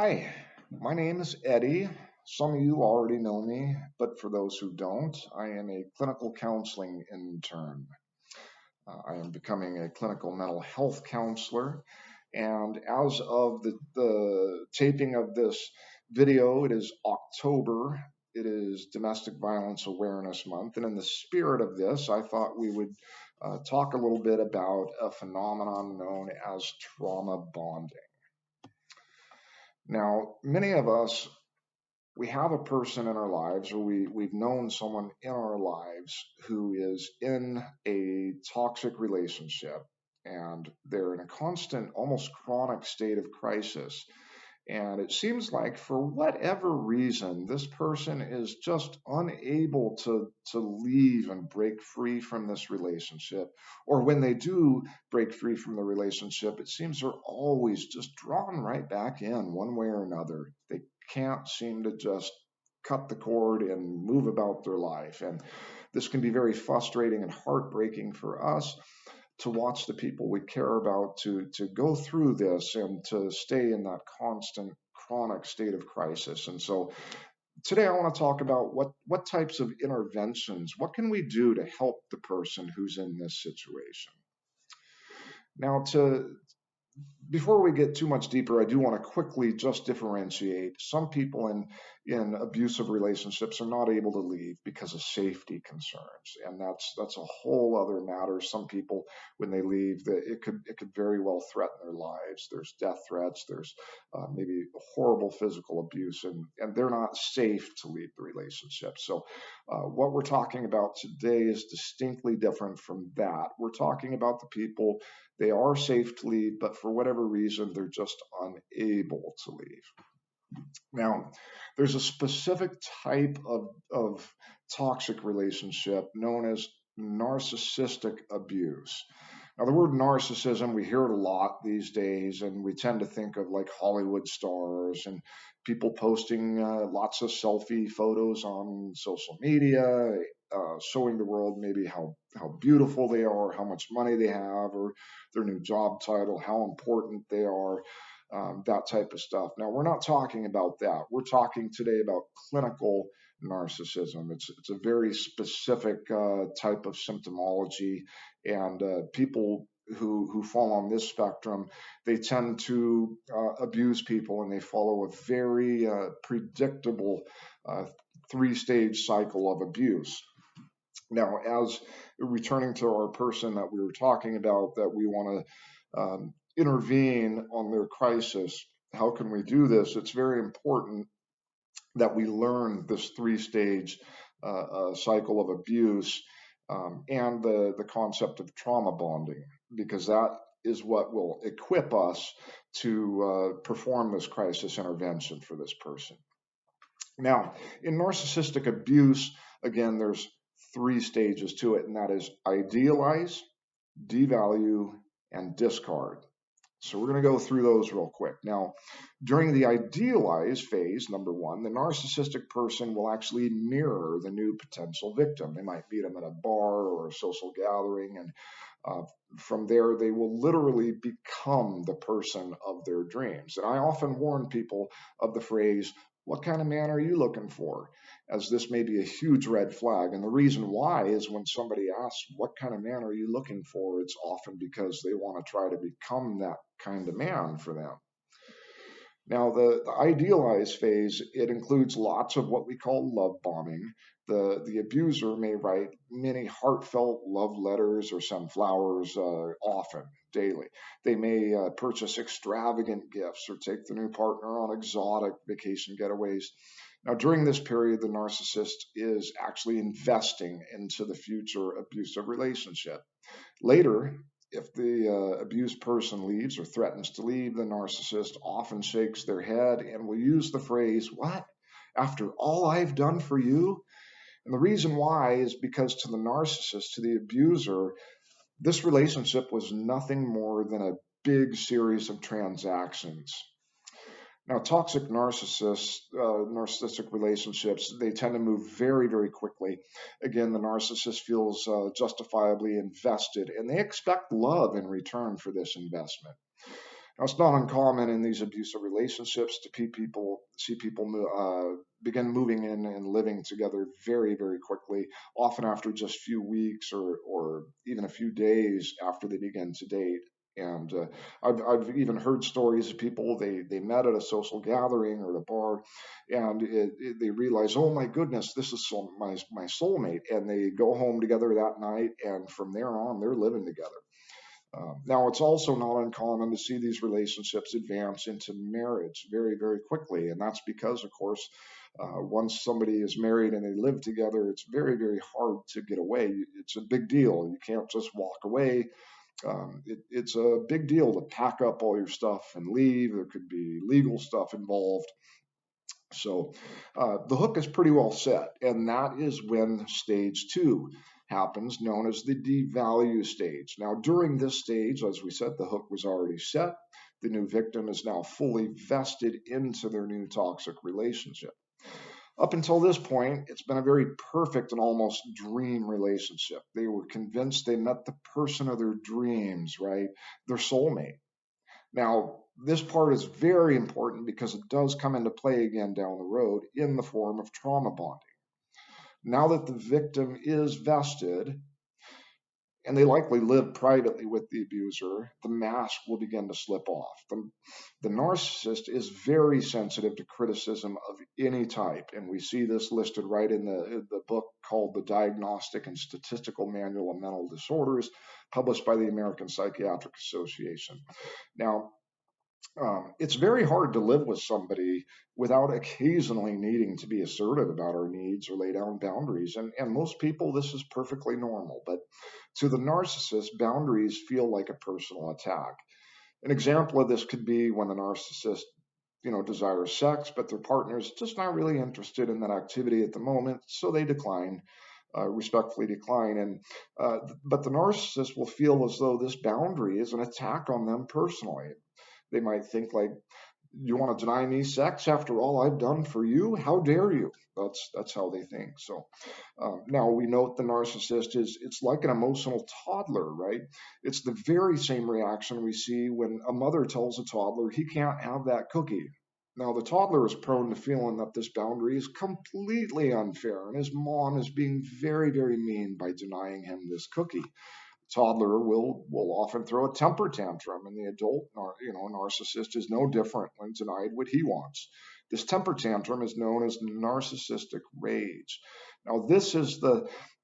Hi, my name is Eddie. Some of you already know me, but for those who don't, I am a clinical counseling intern. I am becoming a clinical mental health counselor, and as of the taping of this video, it is October. It is Domestic Violence Awareness Month, and in the spirit of this, I thought we would talk a little bit about a phenomenon known as trauma bonding. Now, many of us, we have a person in our lives, or we've known someone in our lives who is in a toxic relationship, and they're in a constant, almost chronic state of crisis. And it seems like for whatever reason, this person is just unable to leave and break free from this relationship. Or when they do break free from the relationship, it seems they're always just drawn right back in one way or another. They can't seem to just cut the cord and move about their life. And this can be very frustrating and heartbreaking for us to watch the people we care about to go through this and to stay in that constant chronic state of crisis. And so today I want to talk about what types of interventions, what can we do to help the person who's in this situation. Now, to before we get too much deeper, I do want to quickly just differentiate. Some people in abusive relationships are not able to leave because of safety concerns, and that's a whole other matter. Some people, when they leave, it could very well threaten their lives. There's death threats. There's maybe horrible physical abuse, and they're not safe to leave the relationship. So, what we're talking about today is distinctly different from that. We're talking about the people, they are safe to leave, but for whatever reason, they're just unable to leave. Now, there's a specific type of toxic relationship known as narcissistic abuse. Now, the word narcissism, we hear it a lot these days, and we tend to think of like Hollywood stars and people posting lots of selfie photos on social media, showing the world maybe how beautiful they are, how much money they have, or their new job title, how important they are, that type of stuff. Now, we're not talking about that. We're talking today about clinical narcissism. It's a very specific type of symptomology, and people who fall on this spectrum, they tend to abuse people, and they follow a very predictable uh, three-stage cycle of abuse. Now, as returning to our person that we were talking about, that we want to intervene on their crisis, how can we do this? It's very important that we learn this three-stage cycle of abuse, and the concept of trauma bonding, because that is what will equip us to perform this crisis intervention for this person. Now, in narcissistic abuse, again, there's three stages to it, and that is idealize, devalue, and discard. So we're going to go through those real quick. Now, during the idealize phase, number one, the narcissistic person will actually mirror the new potential victim. They might meet them at a bar or a social gathering, and uh, from there, they will literally become the person of their dreams. And I often warn people of the phrase, what kind of man are you looking for? As this may be a huge red flag. And the reason why is when somebody asks, what kind of man are you looking for? It's often because they want to try to become that kind of man for them. Now, the idealized phase, it includes lots of what we call love bombing. The abuser may write many heartfelt love letters or send flowers often, daily. They may purchase extravagant gifts or take the new partner on exotic vacation getaways. Now, during this period, the narcissist is actually investing into the future abusive relationship. Later, if the abused person leaves or threatens to leave, the narcissist often shakes their head and will use the phrase, what? After all I've done for you? And the reason why is because to the narcissist, to the abuser, this relationship was nothing more than a big series of transactions. Now, toxic narcissistic relationships, they tend to move very, very quickly. Again, the narcissist feels justifiably invested, and they expect love in return for this investment. Now, it's not uncommon in these abusive relationships to see people begin moving in and living together very, very quickly, often after just a few weeks or even a few days after they begin to date. And I've even heard stories of people they met at a social gathering or at a bar, and they realize, oh my goodness, this is my soulmate, and they go home together that night, and from there on, they're living together. Now, it's also not uncommon to see these relationships advance into marriage very, very quickly. And that's because, of course, once somebody is married and they live together, it's very, very hard to get away. It's a big deal. You can't just walk away. It's a big deal to pack up all your stuff and leave. There could be legal stuff involved. So the hook is pretty well set, and that is when stage two happens, known as the devalue stage. Now, during this stage, as we said, the hook was already set. The new victim is now fully vested into their new toxic relationship. Up until this point, it's been a very perfect and almost dream relationship. They were convinced they met the person of their dreams, right? Their soulmate. Now, this part is very important because it does come into play again down the road in the form of trauma bonding. Now that the victim is vested, and they likely live privately with the abuser, the mask will begin to slip off. The narcissist is very sensitive to criticism of any type, and we see this listed right in the book called The Diagnostic and Statistical Manual of Mental Disorders, published by the American Psychiatric Association. Now, it's very hard to live with somebody without occasionally needing to be assertive about our needs or lay down boundaries. And most people, this is perfectly normal. But to the narcissist, boundaries feel like a personal attack. An example of this could be when the narcissist, desires sex, but their partner is just not really interested in that activity at the moment, so they respectfully decline. But the narcissist will feel as though this boundary is an attack on them personally. They might think like, you want to deny me sex after all I've done for you? How dare you? That's how they think. So now we note the narcissist it's like an emotional toddler, right? It's the very same reaction we see when a mother tells a toddler he can't have that cookie. Now the toddler is prone to feeling that this boundary is completely unfair and his mom is being very, very mean by denying him this cookie. Toddler will often throw a temper tantrum, and the adult narcissist is no different when denied what he wants. This temper tantrum is known as narcissistic rage. Now, this is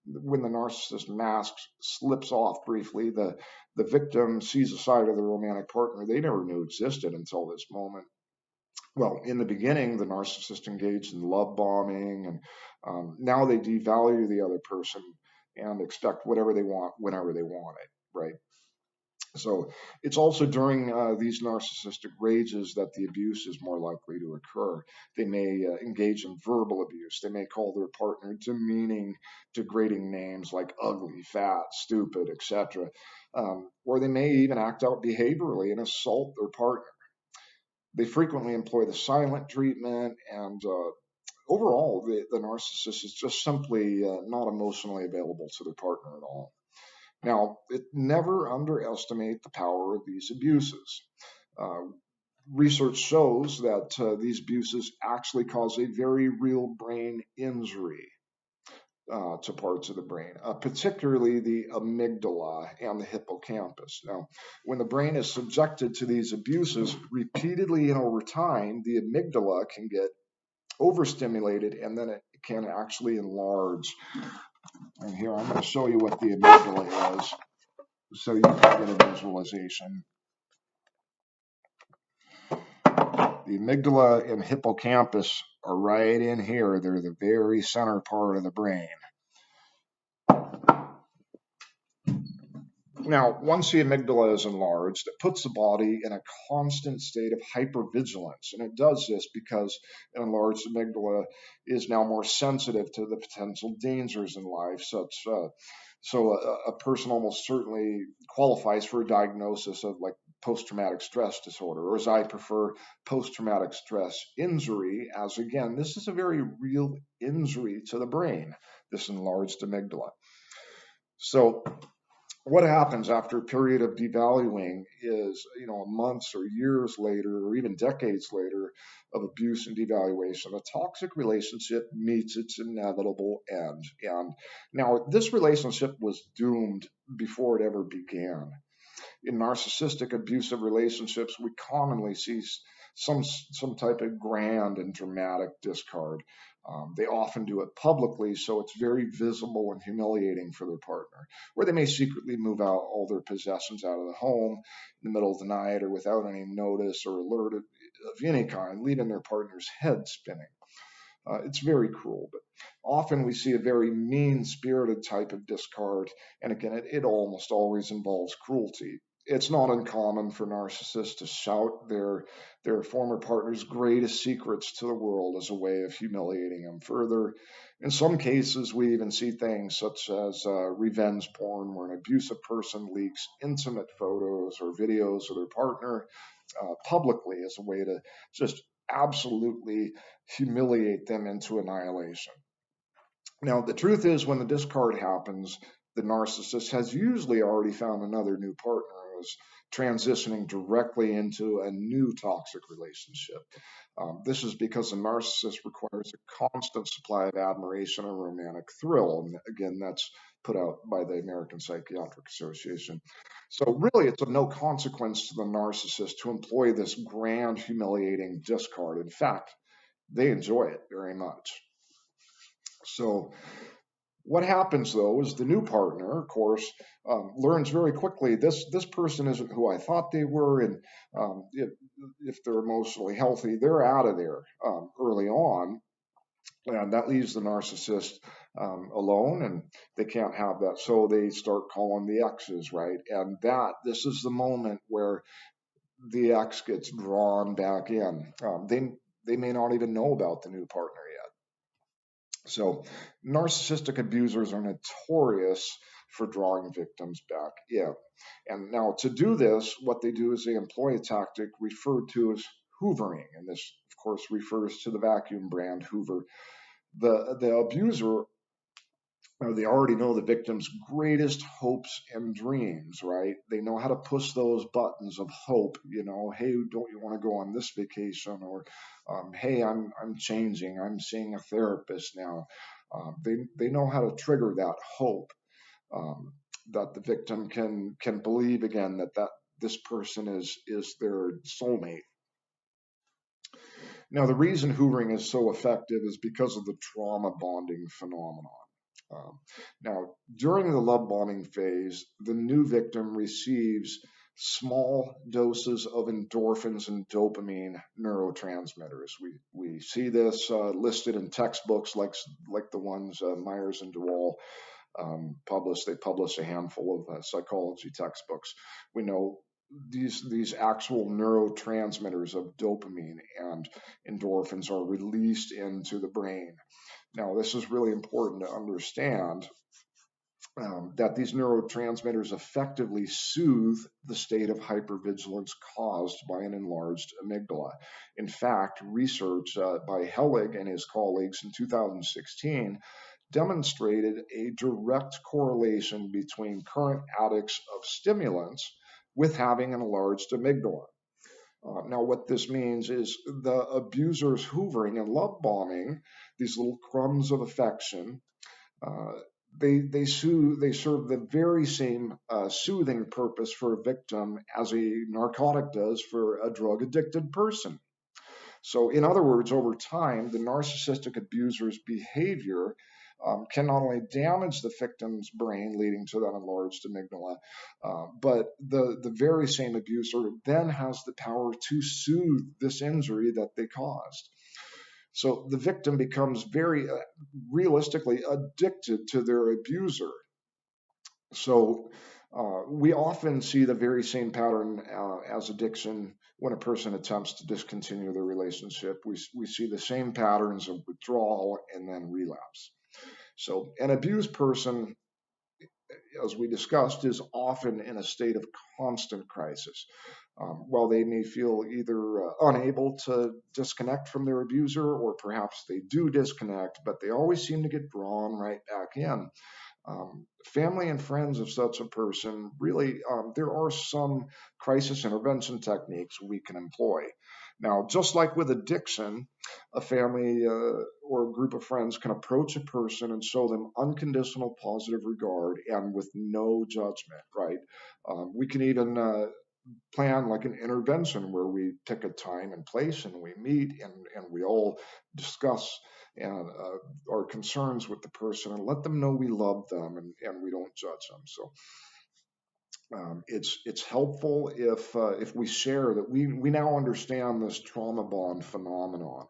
when the narcissist mask slips off briefly. The victim sees a side of the romantic partner they never knew existed until this moment. Well, in the beginning, the narcissist engaged in love bombing, and now they devalue the other person and expect whatever they want whenever they want it, right? So it's also during these narcissistic rages that the abuse is more likely to occur. They may engage in verbal abuse. They may call their partner demeaning, degrading names like ugly, fat, stupid, etc. Or they may even act out behaviorally and assault their partner. They frequently employ the silent treatment, and overall, the narcissist is just simply not emotionally available to their partner at all. Now, never underestimate the power of these abuses. Uh, Research shows that these abuses actually cause a very real brain injury to parts of the brain, particularly the amygdala and the hippocampus. Now, when the brain is subjected to these abuses repeatedly and over time, the amygdala can get overstimulated and then it can actually enlarge. And here I'm going to show you what the amygdala is so you can get a visualization. The amygdala and hippocampus are right in here. They're the very center part of the brain. Now, once the amygdala is enlarged, it puts the body in a constant state of hypervigilance. And it does this because an enlarged amygdala is now more sensitive to the potential dangers in life. So a person almost certainly qualifies for a diagnosis of like post-traumatic stress disorder, or as I prefer, post-traumatic stress injury, as again, this is a very real injury to the brain, this enlarged amygdala. So what happens after a period of devaluing is, months or years later, or even decades later of abuse and devaluation, a toxic relationship meets its inevitable end. And now this relationship was doomed before it ever began. In narcissistic abusive relationships, we commonly see some type of grand and dramatic discard. They often do it publicly, so it's very visible and humiliating for their partner, where they may secretly move out all their possessions out of the home in the middle of the night or without any notice or alert of any kind, leaving their partner's head spinning. It's very cruel, but often we see a very mean spirited type of discard. And again, it almost always involves cruelty. It's not uncommon for narcissists to shout their former partner's greatest secrets to the world as a way of humiliating them further. In some cases, we even see things such as revenge porn, where an abusive person leaks intimate photos or videos of their partner publicly as a way to just absolutely humiliate them into annihilation. Now, the truth is, when the discard happens, the narcissist has usually already found another new partner who is transitioning directly into a new toxic relationship. This is because a narcissist requires a constant supply of admiration and romantic thrill. And again, that's put out by the American Psychiatric Association. So, really, it's of no consequence to the narcissist to employ this grand, humiliating discard. In fact, they enjoy it very much. So, what happens though is the new partner, of course, learns very quickly this person isn't who I thought they were, and if they're emotionally healthy, they're out of there early on, and that leaves the narcissist alone, and they can't have that, so they start calling the exes, right? And this is the moment where the ex gets drawn back in. They may not even know about the new partner yet. So, narcissistic abusers are notorious for drawing victims back in. And now, to do this, what they do is they employ a tactic referred to as hoovering. And this, of course, refers to the vacuum brand Hoover. The abuser, or they already know the victim's greatest hopes and dreams, right? They know how to push those buttons of hope. Hey, don't you want to go on this vacation? Or, hey, I'm changing. I'm seeing a therapist now. They know how to trigger that hope, um, that the victim can believe again that this person is their soulmate. Now, the reason hoovering is so effective is because of the trauma bonding phenomenon. Um, Now, during the love bombing phase, the new victim receives small doses of endorphins and dopamine neurotransmitters. We see this listed in textbooks like the ones Myers and DeWall published. They publish a handful of psychology textbooks. We know these actual neurotransmitters of dopamine and endorphins are released into the brain. Now, this is really important to understand, that these neurotransmitters effectively soothe the state of hypervigilance caused by an enlarged amygdala. In fact, research by Hellig and his colleagues in 2016 demonstrated a direct correlation between current addicts of stimulants with having an enlarged amygdala. Now, what this means is the abuser's hoovering and love bombing, these little crumbs of affection, uh, they serve the very same soothing purpose for a victim as a narcotic does for a drug addicted person. So, in other words, over time, the narcissistic abuser's behavior can not only damage the victim's brain, leading to that enlarged amygdala, but the very same abuser then has the power to soothe this injury that they caused. So the victim becomes very realistically addicted to their abuser. So we often see the very same pattern as addiction when a person attempts to discontinue their relationship. We see the same patterns of withdrawal and then relapse. So an abused person, as we discussed, is often in a state of constant crisis. While they may feel either unable to disconnect from their abuser, or perhaps they do disconnect, but they always seem to get drawn right back in. Family and friends of such a person, really, there are some crisis intervention techniques we can employ. Now, just like with addiction, a family or a group of friends can approach a person and show them unconditional positive regard and with no judgment, right? We can even plan like an intervention where we pick a time and place and we meet and we all discuss and our concerns with the person and let them know we love them and we don't judge them. So it's helpful if we share that we now understand this trauma bond phenomenon,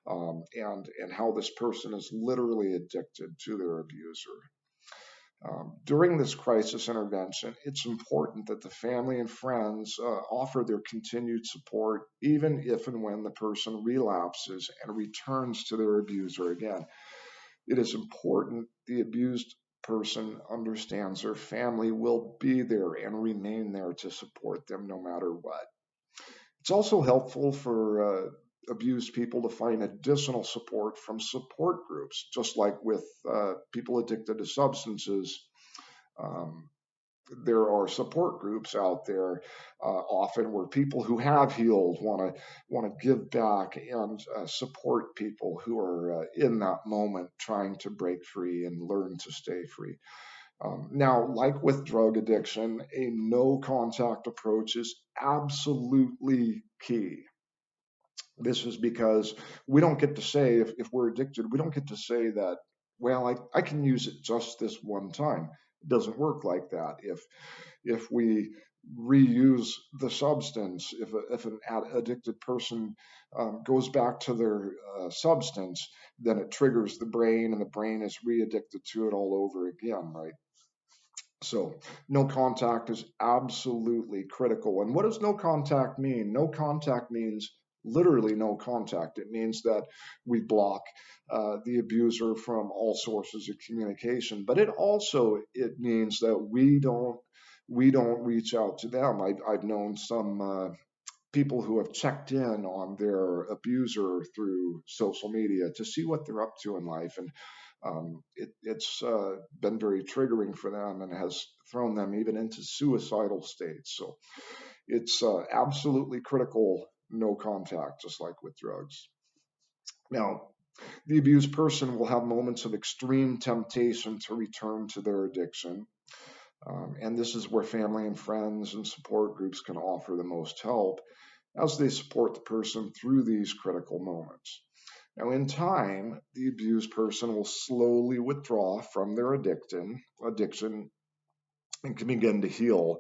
and how this person is literally addicted to their abuser. During this crisis intervention, it's important that the family and friends offer their continued support, even if and when the person relapses and returns to their abuser again. It is important the abused person understands their family will be there and remain there to support them no matter what. It's also helpful for abused people to find additional support from support groups, just like with people addicted to substances. Um, there are support groups out there often where people who have healed want to give back and support people who are in that moment trying to break free and learn to stay free. Now, like with drug addiction, a no contact approach is absolutely key. This is because we don't get to say, if we're addicted, we don't get to say that, well, I can use it just this one time. It doesn't work like that. If we reuse the substance, if an addicted person goes back to their substance, then it triggers the brain and the brain is re-addicted to it all over again, right? So no contact is absolutely critical. And what does no contact mean? No contact means literally no contact. It means that we block the abuser from all sources of communication. But it means that we don't reach out to them. I've known some people who have checked in on their abuser through social media to see what they're up to in life, and it's been very triggering for them and has thrown them even into suicidal states. So it's absolutely critical no contact, just like with drugs. Now, the abused person will have moments of extreme temptation to return to their addiction. And this is where family and friends and support groups can offer the most help as they support the person through these critical moments. Now, in time, the abused person will slowly withdraw from their addiction and can begin to heal.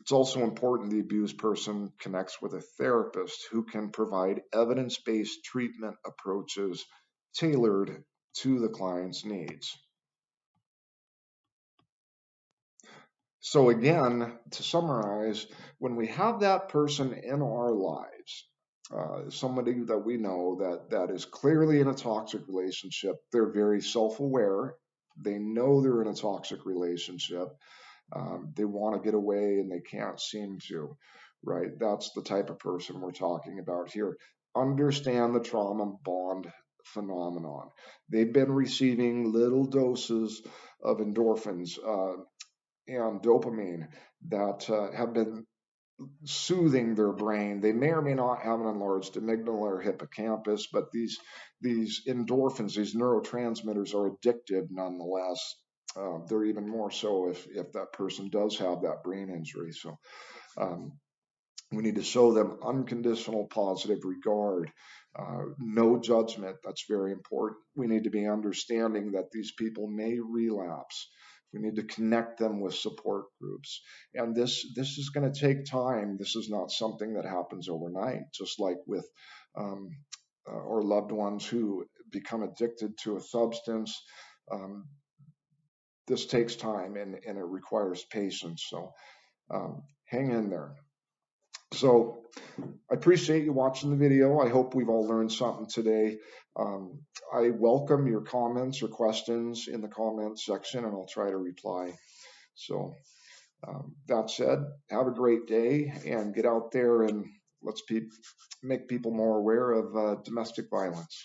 It's also important the abused person connects with a therapist who can provide evidence based treatment approaches tailored to the client's needs. So, again, to summarize, when we have that person in our lives, somebody that we know that is clearly in a toxic relationship, they're very self-aware. They know they're in a toxic relationship. They want to get away and they can't seem to. Right? That's the type of person we're talking about here. Understand the trauma bond phenomenon. They've been receiving little doses of endorphins and dopamine that have been soothing their brain. They may or may not have an enlarged amygdala or hippocampus, but these endorphins, these neurotransmitters, are addictive nonetheless. They're even more so if that person does have that brain injury. So um, we need to show them unconditional positive regard, no judgment. That's very important. We need to be understanding that these people may relapse. We need to connect them with support groups. And this is going to take time. This is not something that happens overnight, just like with our loved ones who become addicted to a substance. Um, this takes time and it requires patience. So hang in there. So I appreciate you watching the video. I hope we've all learned something today. Um, I welcome your comments or questions in the comments section, and I'll try to reply. So that said, have a great day and get out there and let's make people more aware of domestic violence.